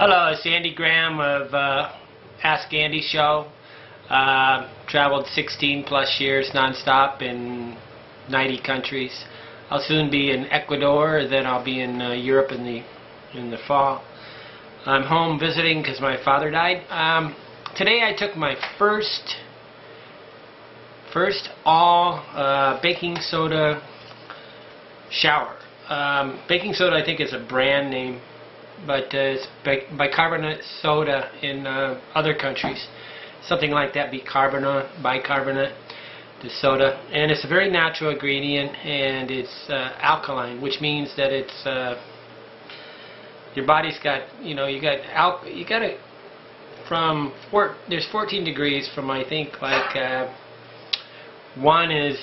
Hello, it's Andy Graham of Ask Andy Show. Traveled 16 plus years non-stop in 90 countries. I'll soon be in Ecuador, then I'll be in Europe in the fall. I'm home visiting because my father died. Today I took my first all baking soda shower. Baking soda, I think, is a brand name, but it's bicarbonate soda in other countries. Something like that, bicarbonate, the soda. And it's a very natural ingredient, and it's alkaline, which means that it's your body's got, there's 14 degrees from, I think, like one is,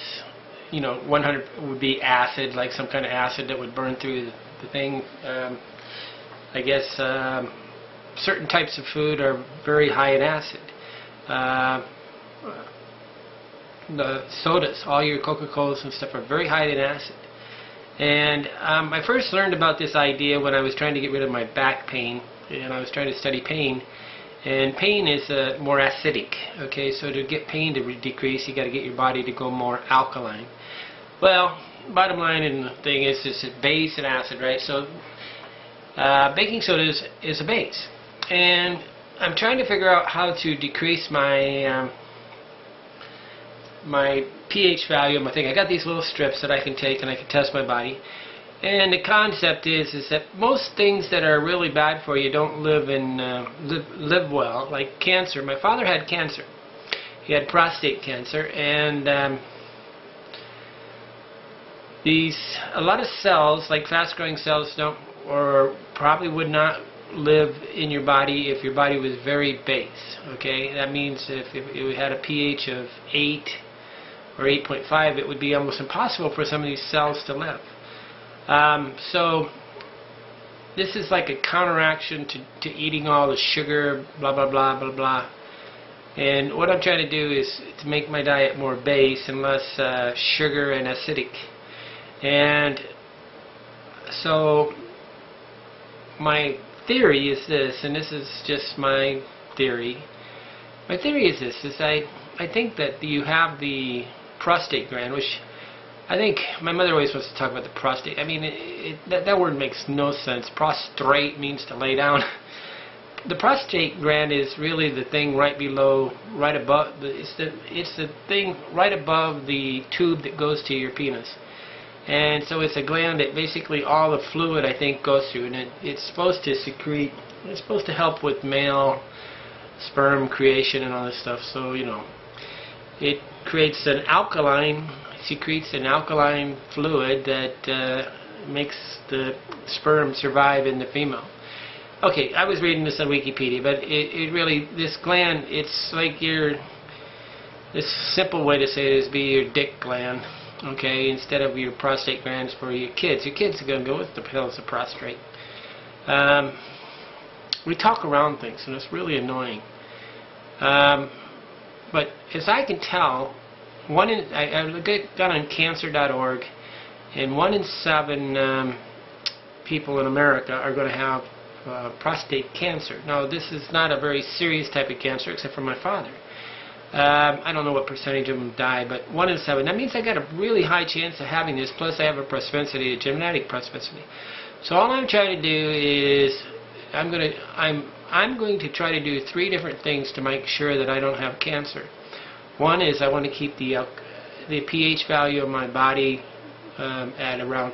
100 would be acid, like some kind of acid that would burn through the thing. I guess certain types of food are very high in acid. The sodas, all your Coca-Colas and stuff, are very high in acid. And I first learned about this idea when I was trying to get rid of my back pain, and I was trying to study pain. And pain is more acidic. Okay, so to get pain to decrease, you got to get your body to go more alkaline. Well, bottom line in the thing is, it's a base and acid, right? So baking soda is a base, and I'm trying to figure out how to decrease my my pH value of my thing. I got these little strips that I can take and I can test my body. And the concept is that most things that are really bad for you don't live well, like cancer. My father had cancer. He had prostate cancer, and a lot of cells, like fast-growing cells, don't, or probably would not live in your body if your body was very base. Okay, that means if it had a pH of 8 or 8.5, it would be almost impossible for some of these cells to live. So this is like a counteraction to eating all the sugar, blah blah blah blah blah. And what I'm trying to do is to make my diet more base and less sugar and acidic. And so my theory is this, and this is just my theory. My theory is this: I think that you have the prostate gland, which I think my mother always wants to talk about the prostate. I mean, that word makes no sense. Prostrate means to lay down. The prostate gland is really the thing right below, right above. It's the thing right above the tube that goes to your penis. And so it's a gland that basically all the fluid, I think, goes through, and it's supposed to secrete. It's supposed to help with male sperm creation and all this stuff. So it creates an alkaline. Secretes an alkaline fluid that makes the sperm survive in the female. Okay, I was reading this on Wikipedia, but it really, this gland, it's like this simple way to say it is your dick gland, okay, instead of your prostate glands for your kids. Your kids are going to go with the pills of prostrate. We talk around things, and it's really annoying. But as I can tell, I got on cancer.org, and 1 in 7 people in America are going to have prostate cancer. Now, this is not a very serious type of cancer, except for my father. I don't know what percentage of them die, but 1 in 7. That means I got a really high chance of having this. Plus, I have a genetic propensity. So all I'm trying to do is I'm going to try to do 3 different things to make sure that I don't have cancer. One is I want to keep the pH value of my body at around,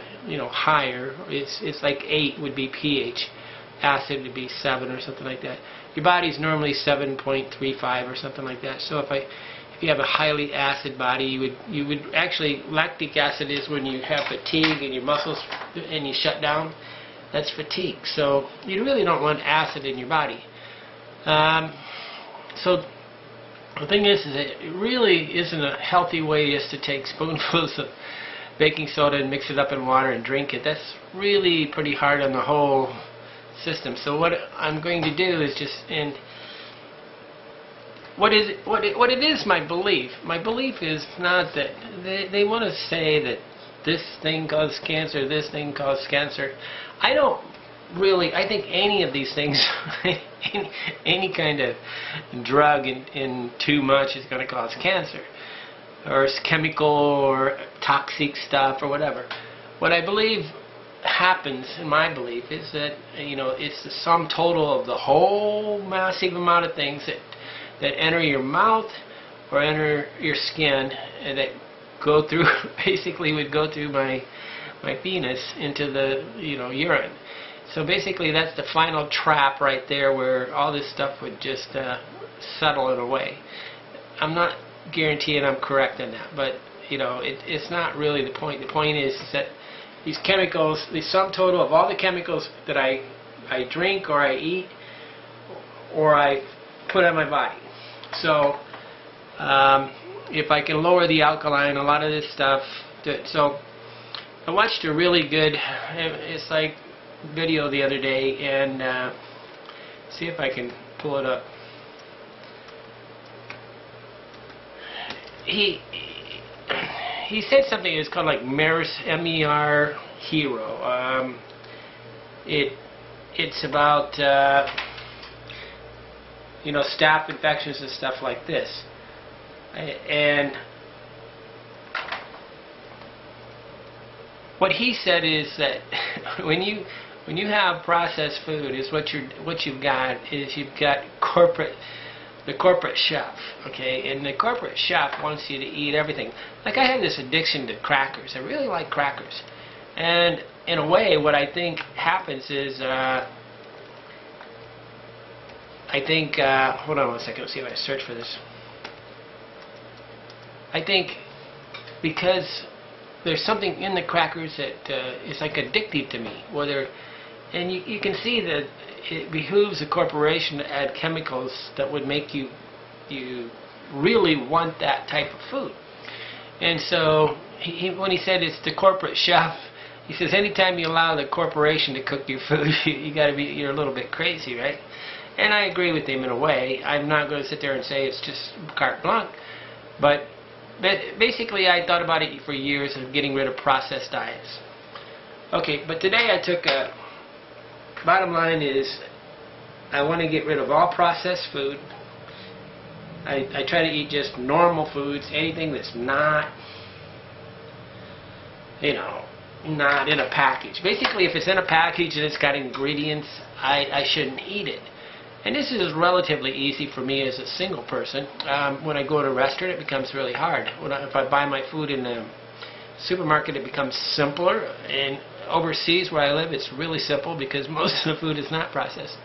higher. It's like 8 would be pH. Acid would be 7 or something like that. Your body's normally 7.35 or something like that. So if you have a highly acid body, you would actually, lactic acid is when you have fatigue and your muscles and you shut down. That's fatigue. So you really don't want acid in your body. So the thing is that it really isn't a healthy way just to take spoonfuls of baking soda and mix it up in water and drink it. That's really pretty hard on the whole system. So what I'm going to do is what it is my belief. My belief is not that they want to say that this thing causes cancer, this thing causes cancer. I don't really, I think any of these things, any kind of drug in too much is going to cause cancer, or chemical or toxic stuff or whatever. What I believe happens, in my belief, is that, you know, it's the sum total of the whole massive amount of things that enter your mouth or enter your skin, and that go through, basically would go through my penis into the, you know, urine. So basically that's the final trap right there, where all this stuff would just settle it away. I'm not guaranteeing I'm correct in that, but you know, it's not really the point. The point is that these chemicals, the sum total of all the chemicals that I drink or I eat or I put on my body. So if I can lower the alkaline, a lot of this stuff. So I watched a really good, it's like video the other day, and see if I can pull it up. He said something. It's called like MERS, M-E-R Hero. It's about you know, staph infections and stuff like this. And what he said is that when you have processed food, is what you've got is you've got the corporate chef, okay, and the corporate chef wants you to eat everything. Like, I have this addiction to crackers. I really like crackers, and in a way, what I think happens is, I think, hold on one second, let's see if I search for this. I think because there's something in the crackers that is like addictive to me, and you can see that it behooves a corporation to add chemicals that would make you really want that type of food. And so when he said it's the corporate chef, he says anytime you allow the corporation to cook your food, you're a little bit crazy, right? And I agree with him in a way. I'm not going to sit there and say it's just carte blanche, but basically I thought about it for years of getting rid of processed diets. Okay, but today I took a bottom line is I want to get rid of all processed food. I try to eat just normal foods, anything that's not, you know, not in a package. Basically, if it's in a package and it's got ingredients, I shouldn't eat it. And this is relatively easy for me as a single person. When I go to a restaurant, it becomes really hard. If I buy my food in the supermarket, it becomes simpler. And overseas where I live, it's really simple because most of the food is not processed.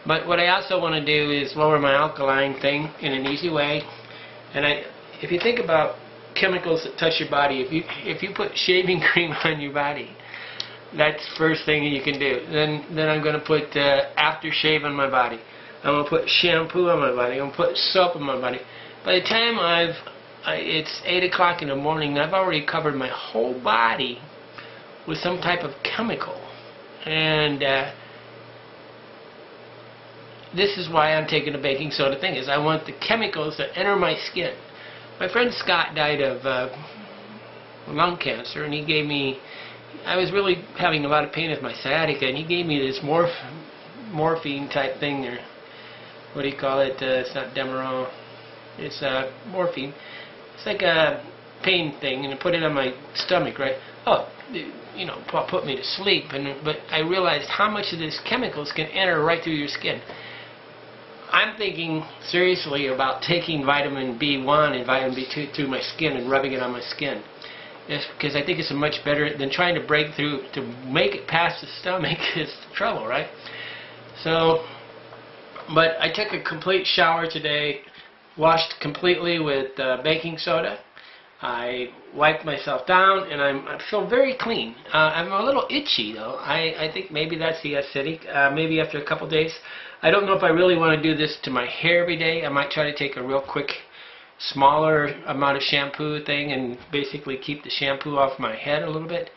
But what I also want to do is lower my alkaline thing in an easy way. And if you think about chemicals that touch your body, if you put shaving cream on your body, that's the first thing you can do. Then I'm going to put aftershave on my body. I'm going to put shampoo on my body. I'm going to put soap on my body. By the time it's 8 o'clock in the morning, I've already covered my whole body with some type of chemical. And this is why I'm taking the baking soda thing, is I want the chemicals that enter my skin. My friend Scott died of lung cancer, and he gave me, I was really having a lot of pain with my sciatica, and he gave me this morphine type thing, or what do you call it? It's not Demerol, it's morphine. It's like a pain thing, and I put it on my stomach, right? Oh, you know, put me to sleep. But I realized how much of these chemicals can enter right through your skin. I'm thinking seriously about taking vitamin B1 and vitamin B2 through my skin and rubbing it on my skin. Because I think it's much better than trying to break through to make it past the stomach. Is the trouble, right? So, but I took a complete shower today, washed completely with baking soda. I wiped myself down, and I feel very clean. I'm a little itchy though. I think maybe that's the acidic. Maybe after a couple days. I don't know if I really want to do this to my hair every day. I might try to take a real quick, smaller amount of shampoo thing and basically keep the shampoo off my head a little bit.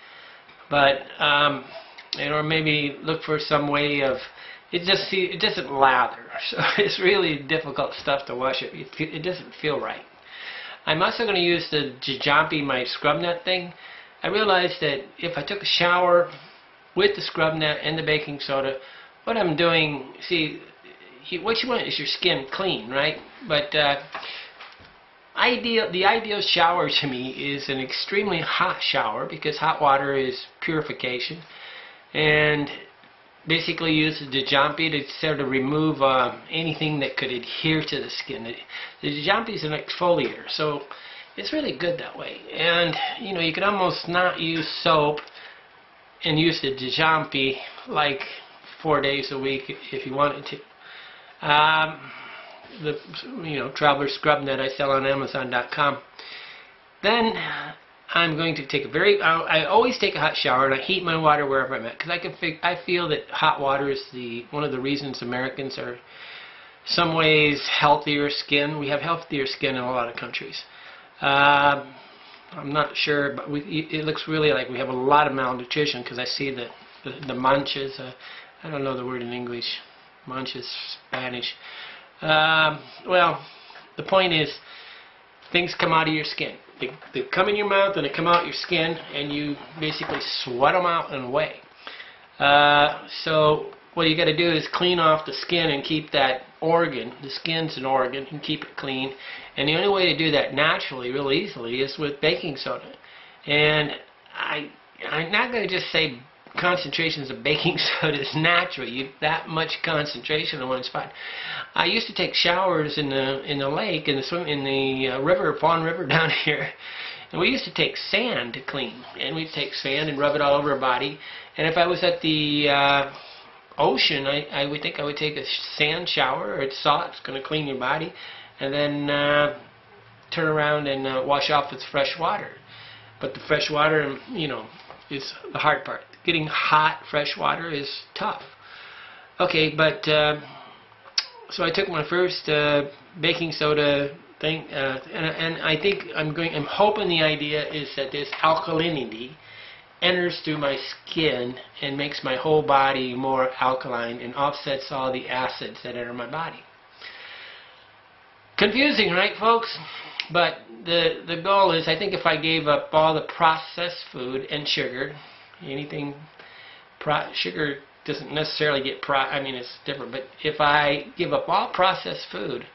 But or maybe look for some way of it doesn't lather, so it's really difficult stuff to wash it. It doesn't feel right. I'm also going to use the Jajampi, my scrub net thing. I realized that if I took a shower with the scrub net and the baking soda, what I'm doing, see, what you want is your skin clean, right? But the ideal shower to me is an extremely hot shower, because hot water is purification, and basically use the Detoxify to sort of remove anything that could adhere to the skin. The Detoxify is an exfoliator, so it's really good that way. And you know, you can almost not use soap and use the Detoxify like 4 days a week if you wanted to. The Traveler Scrub Net I sell on Amazon.com. Then I'm going to take I always take a hot shower, and I heat my water wherever I'm at, because I feel that hot water is one of the reasons Americans are some ways healthier skin. We have healthier skin in a lot of countries. I'm not sure, but it looks really like we have a lot of malnutrition, because I see the manchas. I don't know the word in English. Manchas, Spanish. Well, the point is, things come out of your skin. They come in your mouth and they come out your skin, and you basically sweat them out and away. So what you got to do is clean off the skin and keep that organ. The skin's an organ, and keep it clean. And the only way to do that naturally, real easily, is with baking soda. And I'm not going to just say concentrations of baking soda is natural. That much concentration in one spot. I used to take showers in the lake, in the river, Fawn River down here, and we used to take sand to clean. And we'd take sand and rub it all over our body. And if I was at the ocean, I would think I would take a sand shower. It's salt, it's going to clean your body, and then turn around and wash off with fresh water. But the fresh water, you know, is the hard part. Getting hot fresh water is tough. Okay, but so I took my first baking soda thing, and I think I'm hoping the idea is that this alkalinity enters through my skin and makes my whole body more alkaline and offsets all the acids that enter my body. Confusing, right, folks? But the goal is, I think if I gave up all the processed food and sugar, anything, sugar doesn't necessarily get I mean, it's different, but if I give up all processed food,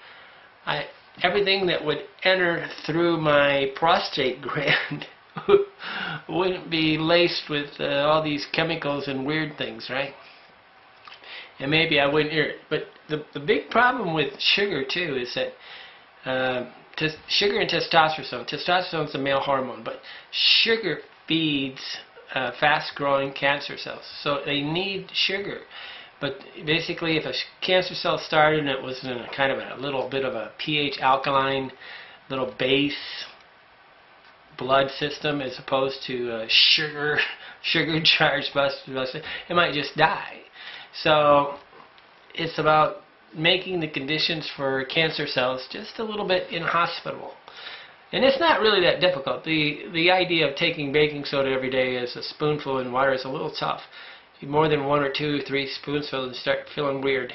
everything that would enter through my prostate gland wouldn't be laced with all these chemicals and weird things, right? And maybe I wouldn't hear it. But the big problem with sugar too is that sugar and testosterone. Testosterone is a male hormone, but sugar feeds fast-growing cancer cells, so they need sugar. But basically, if a cancer cell started and it was in a kind of a little bit of a pH alkaline, little base blood system, as opposed to sugar-charged blood, it might just die. So it's about making the conditions for cancer cells just a little bit inhospitable. And it's not really that difficult. The idea of taking baking soda every day as a spoonful in water is a little tough. More than 1 or 2 or 3 spoonfuls and start feeling weird.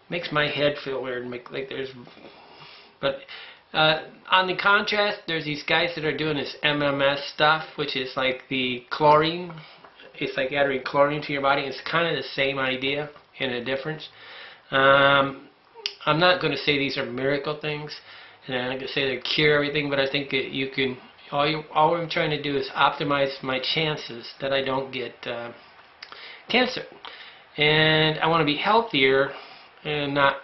Makes my head feel weird. But on the contrast, there's these guys that are doing this MMS stuff, which is like the chlorine. It's like adding chlorine to your body. It's kind of the same idea in a difference. I'm not going to say these are miracle things, and I'm not going to say they cure everything, but I think that you can. All I'm trying to do is optimize my chances that I don't get cancer, and I want to be healthier and not.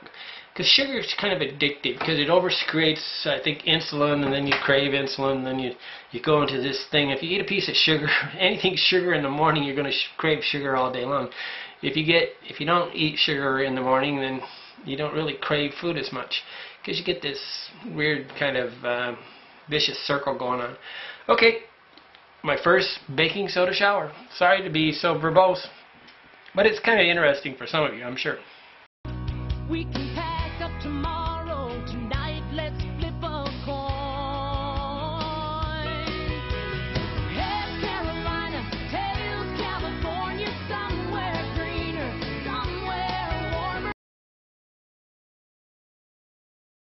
Because sugar is kind of addictive, because it oversecretes, I think, insulin, and then you crave insulin, and then you go into this thing. If you eat a piece of sugar, anything sugar in the morning, you're going to crave sugar all day long. If you don't eat sugar in the morning, then you don't really crave food as much, because you get this weird kind of vicious circle going on. Okay, my first baking soda shower. Sorry to be so verbose, but it's kind of interesting for some of you, I'm sure.